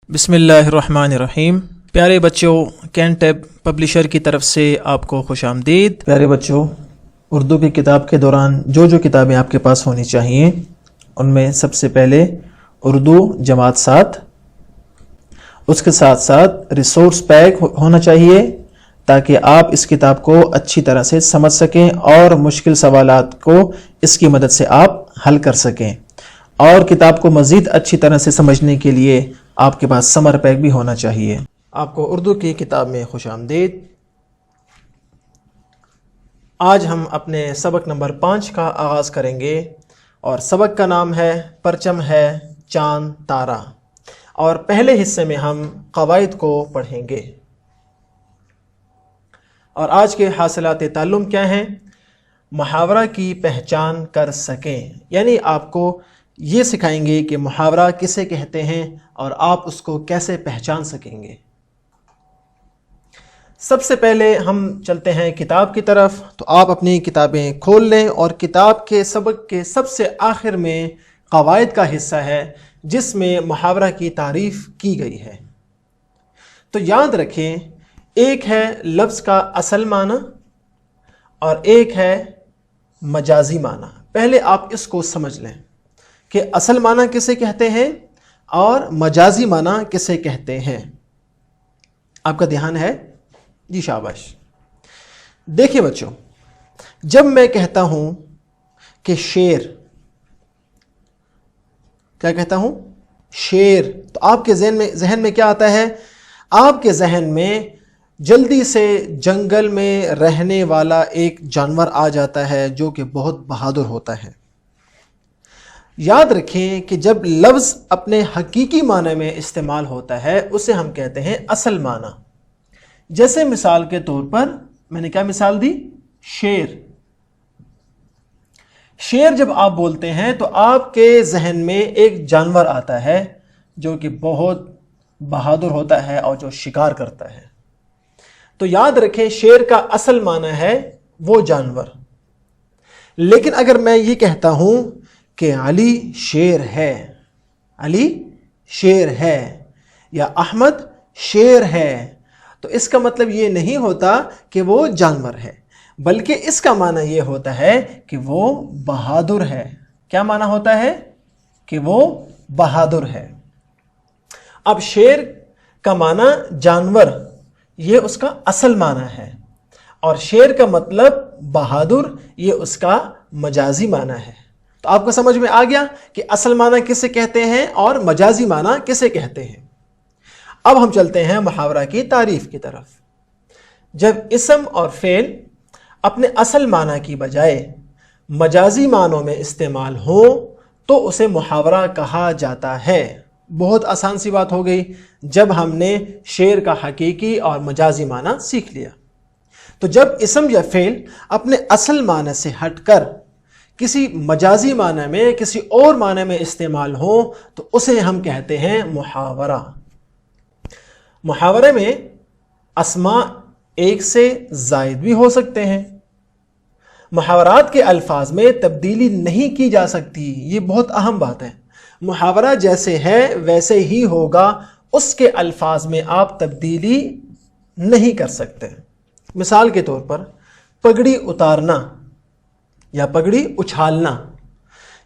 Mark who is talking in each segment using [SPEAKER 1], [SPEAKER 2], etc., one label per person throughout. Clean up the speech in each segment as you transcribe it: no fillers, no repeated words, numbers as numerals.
[SPEAKER 1] بسم اللہ الرحمن الرحیم۔ پیارے بچوں، کینٹیب پبلشر کی طرف سے آپ کو خوش آمدید۔ پیارے بچوں، اردو کی کتاب کے دوران جو کتابیں آپ کے پاس ہونی چاہیے ان میں سب سے پہلے اردو جماعت 7، اس کے ساتھ ساتھ ریسورس پیک ہونا چاہیے تاکہ آپ اس کتاب کو اچھی طرح سے سمجھ سکیں اور مشکل سوالات کو اس کی مدد سے آپ حل کر سکیں، اور کتاب کو مزید اچھی طرح سے سمجھنے کے لیے آپ کے پاس سمر پیک بھی ہونا چاہیے۔ آپ کو اردو کی کتاب میں خوش آمدید۔ آج ہم اپنے سبق نمبر 5 کا آغاز کریں گے، اور سبق کا نام ہے پرچم ہے چاند تارا، اور پہلے حصے میں ہم قواعد کو پڑھیں گے۔ اور آج کے حاصلات تعلم کیا ہیں؟ محاورہ کی پہچان کر سکیں، یعنی آپ کو یہ سکھائیں گے کہ محاورہ کسے کہتے ہیں اور آپ اس کو کیسے پہچان سکیں گے۔ سب سے پہلے ہم چلتے ہیں کتاب کی طرف، تو آپ اپنی کتابیں کھول لیں، اور کتاب کے سبق کے سب سے آخر میں قواعد کا حصہ ہے جس میں محاورہ کی تعریف کی گئی ہے۔ تو یاد رکھیں، ایک ہے لفظ کا اصل معنی اور ایک ہے مجازی معنی۔ پہلے آپ اس کو سمجھ لیں کہ اصل معنی کسے کہتے ہیں اور مجازی معنی کسے کہتے ہیں۔ آپ کا دھیان ہے؟ جی شاباش۔ دیکھیں بچوں، جب میں کہتا ہوں کہ شیر، کیا کہتا ہوں؟ شیر، تو آپ کے ذہن میں کیا آتا ہے؟ آپ کے ذہن میں جلدی سے جنگل میں رہنے والا ایک جانور آ جاتا ہے جو کہ بہت بہادر ہوتا ہے۔ یاد رکھیں کہ جب لفظ اپنے حقیقی معنی میں استعمال ہوتا ہے اسے ہم کہتے ہیں اصل معنی۔ جیسے مثال کے طور پر میں نے کیا مثال دی؟ شیر۔ شیر جب آپ بولتے ہیں تو آپ کے ذہن میں ایک جانور آتا ہے جو کہ بہت بہادر ہوتا ہے اور جو شکار کرتا ہے۔ تو یاد رکھیں، شیر کا اصل معنی ہے وہ جانور۔ لیکن اگر میں یہ کہتا ہوں کہ علی شیر ہے، علی شیر ہے، یا احمد شیر ہے، تو اس کا مطلب یہ نہیں ہوتا کہ وہ جانور ہے، بلکہ اس کا معنی یہ ہوتا ہے کہ وہ بہادر ہے۔ کیا معنی ہوتا ہے؟ کہ وہ بہادر ہے۔ اب شیر کا معنی جانور، یہ اس کا اصل معنی ہے، اور شیر کا مطلب بہادر، یہ اس کا مجازی معنی ہے۔ تو آپ کو سمجھ میں آ گیا کہ اصل معنی کسے کہتے ہیں اور مجازی معنی کسے کہتے ہیں۔ اب ہم چلتے ہیں محاورہ کی تعریف کی طرف۔ جب اسم اور فعل اپنے اصل معنی کی بجائے مجازی معنوں میں استعمال ہو تو اسے محاورہ کہا جاتا ہے۔ بہت آسان سی بات ہو گئی جب ہم نے شعر کا حقیقی اور مجازی معنی سیکھ لیا۔ تو جب اسم یا فعل اپنے اصل معنی سے ہٹ کر کسی مجازی معنی میں، کسی اور معنی میں استعمال ہو تو اسے ہم کہتے ہیں محاورہ۔ محاورے میں اسماء ایک سے زائد بھی ہو سکتے ہیں۔ محاورات کے الفاظ میں تبدیلی نہیں کی جا سکتی، یہ بہت اہم بات ہے۔ محاورہ جیسے ہے ویسے ہی ہوگا، اس کے الفاظ میں آپ تبدیلی نہیں کر سکتے۔ مثال کے طور پر پگڑی اتارنا یا پگڑی اچھالنا۔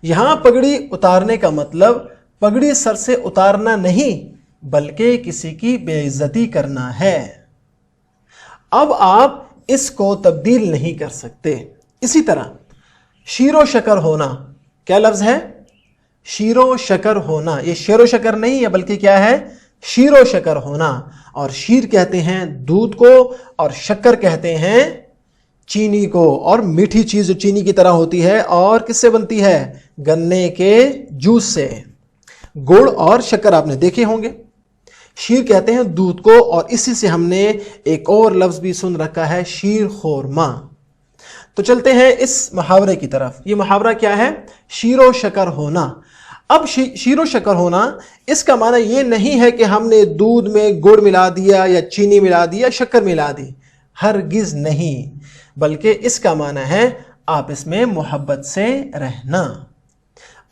[SPEAKER 1] یہاں پگڑی اتارنے کا مطلب پگڑی سر سے اتارنا نہیں بلکہ کسی کی بے عزتی کرنا ہے۔ اب آپ اس کو تبدیل نہیں کر سکتے۔ اسی طرح شیر و شکر ہونا، کیا لفظ ہے؟ شیر و شکر ہونا۔ یہ شیر و شکر نہیں ہے بلکہ کیا ہے؟ شیر و شکر ہونا۔ اور شیر کہتے ہیں دودھ کو، اور شکر کہتے ہیں چینی کو، اور میٹھی چیز جو چینی کی طرح ہوتی ہے، اور کس سے بنتی ہے؟ گنے کے جوس سے۔ گڑ اور شکر آپ نے دیکھے ہوں گے۔ شیر کہتے ہیں دودھ کو، اور اسی سے ہم نے ایک اور لفظ بھی سن رکھا ہے، شیر خورما۔ تو چلتے ہیں اس محاورے کی طرف۔ یہ محاورہ کیا ہے؟ شیر و شکر ہونا۔ اب شیر و شکر ہونا، اس کا معنی یہ نہیں ہے کہ ہم نے دودھ میں گڑ ملا دیا یا چینی ملا دی یا شکر ملا دی، ہرگز نہیں، بلکہ اس کا معنی ہے آپ اس میں محبت سے رہنا۔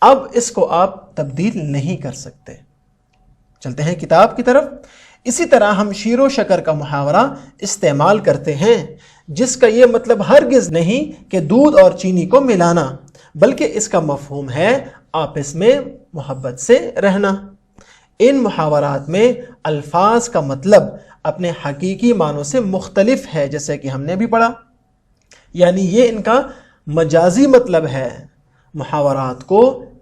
[SPEAKER 1] اب اس کو آپ تبدیل نہیں کر سکتے۔ چلتے ہیں کتاب کی طرف۔ اسی طرح ہم شیر و شکر کا محاورہ استعمال کرتے ہیں، جس کا یہ مطلب ہرگز نہیں کہ دودھ اور چینی کو ملانا، بلکہ اس کا مفہوم ہے آپس میں محبت سے رہنا۔ ان محاورات میں الفاظ کا مطلب اپنے حقیقی معنوں سے مختلف ہے، جیسے کہ ہم نے بھی پڑھا، یعنی یہ ان کا مجازی مطلب ہے۔ محاورات کو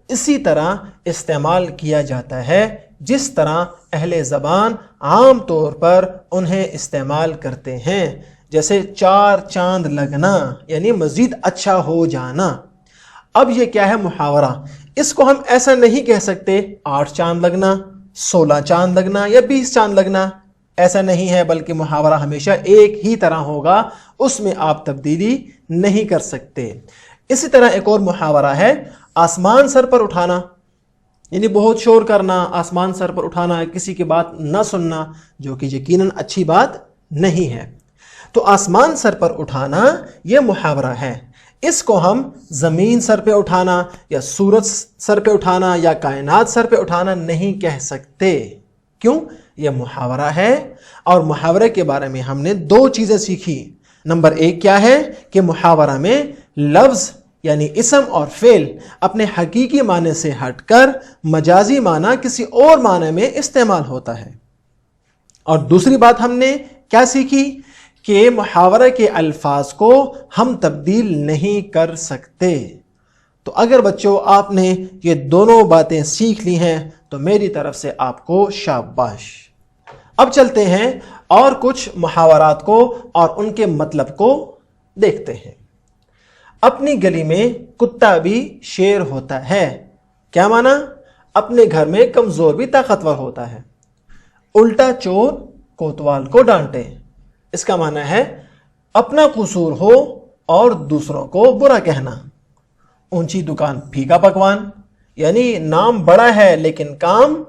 [SPEAKER 1] اسی طرح استعمال کیا جاتا ہے جس طرح اہل زبان عام طور پر انہیں استعمال کرتے ہیں، جیسے 4 چاند لگنا یعنی مزید اچھا ہو جانا۔ اب یہ کیا ہے محاورہ؟ اس کو ہم ایسا نہیں کہہ سکتے 8 چاند لگنا، 16 چاند لگنا یا 20 چاند لگنا، ایسا نہیں ہے، بلکہ محاورہ ہمیشہ ایک ہی طرح ہوگا، اس میں آپ تبدیلی نہیں کر سکتے۔ اسی طرح ایک اور محاورہ ہے آسمان سر پر اٹھانا، یعنی بہت شور کرنا، آسمان سر پر اٹھانا، کسی کی بات نہ سننا، جو کہ یقیناً اچھی بات نہیں ہے۔ تو آسمان سر پر اٹھانا یہ محاورہ ہے، اس کو ہم زمین سر پہ اٹھانا یا سورج سر پہ اٹھانا یا کائنات سر پہ اٹھانا نہیں کہہ سکتے۔ کیوں؟ یہ محاورہ ہے، اور محاورے کے بارے میں ہم نے 2 چیزیں سیکھی۔ نمبر 1 کیا ہے کہ محاورہ میں لفظ یعنی اسم اور فعل اپنے حقیقی معنی سے ہٹ کر مجازی معنی کسی اور معنی میں استعمال ہوتا ہے۔ اور دوسری بات ہم نے کیا سیکھی کہ محاورے کے الفاظ کو ہم تبدیل نہیں کر سکتے۔ تو اگر بچوں آپ نے یہ دونوں باتیں سیکھ لی ہیں تو میری طرف سے آپ کو شاباش۔ اب چلتے ہیں اور کچھ محاورات کو اور ان کے مطلب کو دیکھتے ہیں۔ اپنی گلی میں کتا بھی شیر ہوتا ہے، کیا معنی؟ اپنے گھر میں کمزور بھی طاقتور ہوتا ہے۔ الٹا چور کوتوال کو ڈانٹے، اس کا معنی ہے اپنا قصور ہو اور دوسروں کو برا کہنا۔ اونچی دکان پھیکا پکوان، یعنی نام بڑا ہے لیکن کام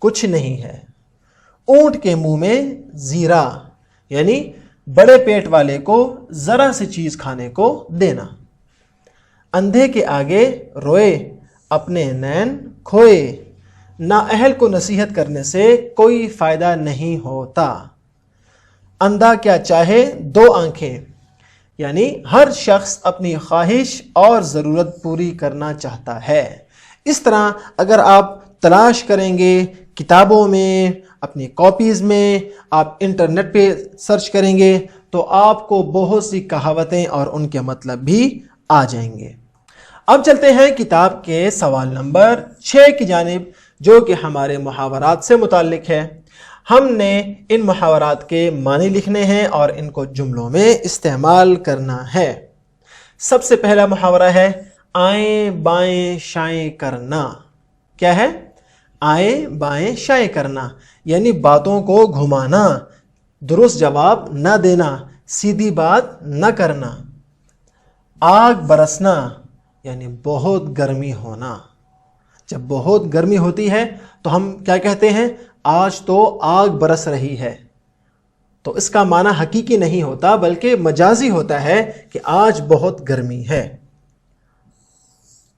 [SPEAKER 1] کچھ نہیں ہے۔ اونٹ کے منہ میں زیرہ، یعنی بڑے پیٹ والے کو ذرا سی چیز کھانے کو دینا۔ اندھے کے آگے روئے اپنے نین کھوئے، نااہل کو نصیحت کرنے سے کوئی فائدہ نہیں ہوتا۔ اندھا کیا چاہے 2 آنکھیں، یعنی ہر شخص اپنی خواہش اور ضرورت پوری کرنا چاہتا ہے۔ اس طرح اگر آپ تلاش کریں گے کتابوں میں، اپنی کاپیز میں، آپ انٹرنیٹ پہ سرچ کریں گے تو آپ کو بہت سی کہاوتیں اور ان کے مطلب بھی آ جائیں گے۔ اب چلتے ہیں کتاب کے سوال نمبر 6 کی جانب، جو کہ ہمارے محاورات سے متعلق ہے۔ ہم نے ان محاورات کے معنی لکھنے ہیں اور ان کو جملوں میں استعمال کرنا ہے۔ سب سے پہلا محاورہ ہے آئیں بائیں شائیں کرنا۔ کیا ہے؟ آئیں بائیں شائیں کرنا، یعنی باتوں کو گھمانا، درست جواب نہ دینا، سیدھی بات نہ کرنا۔ آگ برسنا، یعنی بہت گرمی ہونا۔ جب بہت گرمی ہوتی ہے تو ہم کیا کہتے ہیں؟ آج تو آگ برس رہی ہے۔ تو اس کا معنی حقیقی نہیں ہوتا بلکہ مجازی ہوتا ہے کہ آج بہت گرمی ہے۔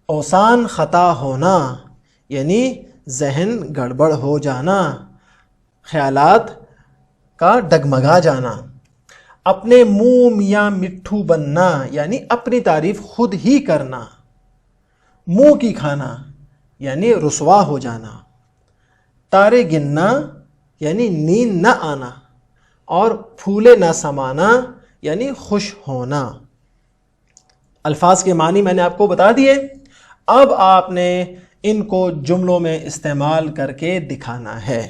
[SPEAKER 1] اوسان خطا ہونا، یعنی ذہن گڑبڑ ہو جانا، خیالات کا ڈگمگا جانا۔ اپنے منہ میاں مٹھو بننا، یعنی اپنی تعریف خود ہی کرنا۔ منہ کی کھانا، یعنی رسوا ہو جانا۔ تارے گننا، یعنی نیند نہ آنا، اور پھولے نہ سمانا، یعنی خوش ہونا۔ الفاظ کے معنی میں نے آپ کو بتا دیے، اب آپ نے ان کو جملوں میں استعمال کر کے دکھانا ہے۔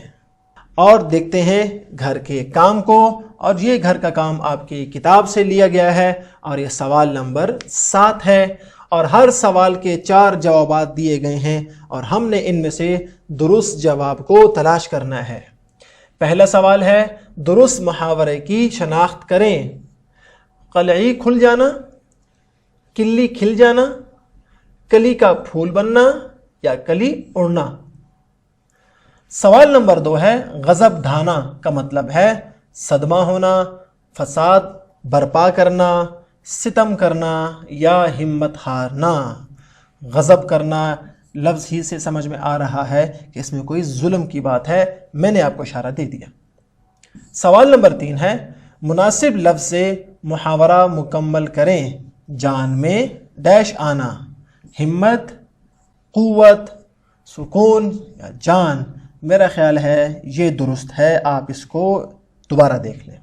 [SPEAKER 1] اور دیکھتے ہیں گھر کے کام کو، اور یہ گھر کا کام آپ کی کتاب سے لیا گیا ہے، اور یہ سوال نمبر 7 ہے، اور ہر سوال کے 4 جوابات دیے گئے ہیں، اور ہم نے ان میں سے درست جواب کو تلاش کرنا ہے۔ پہلا سوال ہے درست محاورے کی شناخت کریں۔ قلعی کھل جانا، کلی کھل جانا، کلی کا پھول بننا یا کلی اڑنا۔ سوال نمبر 2 ہے غضب ڈھانا کا مطلب ہے صدمہ ہونا، فساد برپا کرنا، ستم کرنا یا ہمت ہارنا۔ غضب کرنا لفظ ہی سے سمجھ میں آ رہا ہے کہ اس میں کوئی ظلم کی بات ہے، میں نے آپ کو اشارہ دے دیا۔ سوال نمبر 3 ہے، مناسب لفظ سے محاورہ مکمل کریں۔ جان میں ڈیش آنا، ہمت، قوت، سکون یا جان۔ میرا خیال ہے یہ درست ہے، آپ اس کو دوبارہ دیکھ لیں۔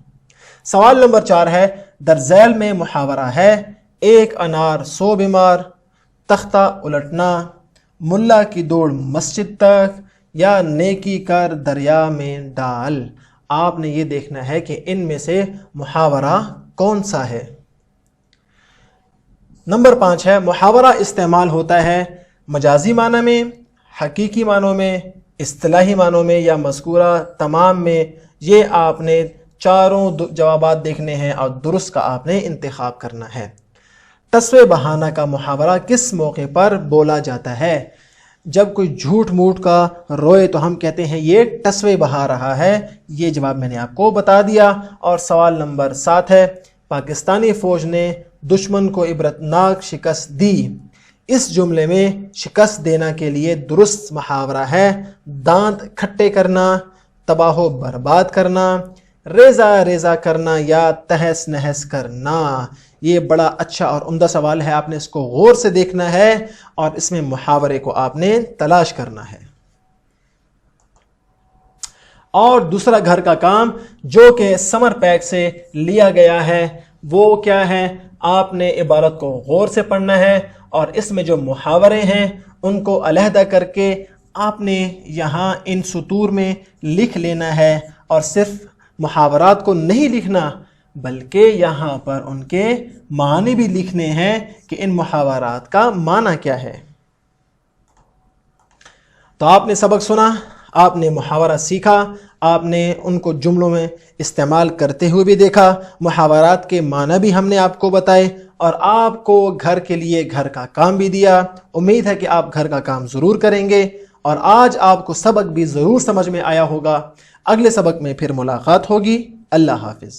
[SPEAKER 1] سوال نمبر 4 ہے، در ذیل میں محاورہ ہے، ایک انار 100 بیمار، تختہ الٹنا، ملا کی دوڑ مسجد تک، یا نیکی کر دریا میں ڈال۔ آپ نے یہ دیکھنا ہے کہ ان میں سے محاورہ کون سا ہے۔ نمبر 5 ہے، محاورہ استعمال ہوتا ہے مجازی معنی میں، حقیقی معنوں میں، اصطلاحی معنوں میں یا مذکورہ تمام میں۔ یہ آپ نے چاروں جوابات دیکھنے ہیں اور درست کا آپ نے انتخاب کرنا ہے۔ تسوے بہانہ کا محاورہ کس موقع پر بولا جاتا ہے؟ جب کوئی جھوٹ موٹ کا روئے تو ہم کہتے ہیں یہ ٹسوے بہا رہا ہے۔ یہ جواب میں نے آپ کو بتا دیا۔ اور سوال نمبر 7 ہے، پاکستانی فوج نے دشمن کو عبرتناک شکست دی۔ اس جملے میں شکست دینا کے لیے درست محاورہ ہے دانت کھٹے کرنا، تباہ و برباد کرنا، ریزہ ریزہ کرنا یا تہس نہس کرنا۔ یہ بڑا اچھا اور عمدہ سوال ہے، آپ نے اس کو غور سے دیکھنا ہے اور اس میں محاورے کو آپ نے تلاش کرنا ہے۔ اور دوسرا گھر کا کام جو کہ سمر پیک سے لیا گیا ہے وہ کیا ہے؟ آپ نے عبارت کو غور سے پڑھنا ہے اور اس میں جو محاورے ہیں ان کو علیحدہ کر کے آپ نے یہاں ان سطور میں لکھ لینا ہے، اور صرف محاورات کو نہیں لکھنا بلکہ یہاں پر ان کے معنی بھی لکھنے ہیں کہ ان محاورات کا معنی کیا ہے۔ تو آپ نے سبق سنا، آپ نے محاورہ سیکھا، آپ نے ان کو جملوں میں استعمال کرتے ہوئے بھی دیکھا، محاورات کے معنی بھی ہم نے آپ کو بتائے اور آپ کو گھر کے لیے گھر کا کام بھی دیا۔ امید ہے کہ آپ گھر کا کام ضرور کریں گے اور آج آپ کو سبق بھی ضرور سمجھ میں آیا ہوگا۔ اگلے سبق میں پھر ملاقات ہوگی۔ اللہ حافظ۔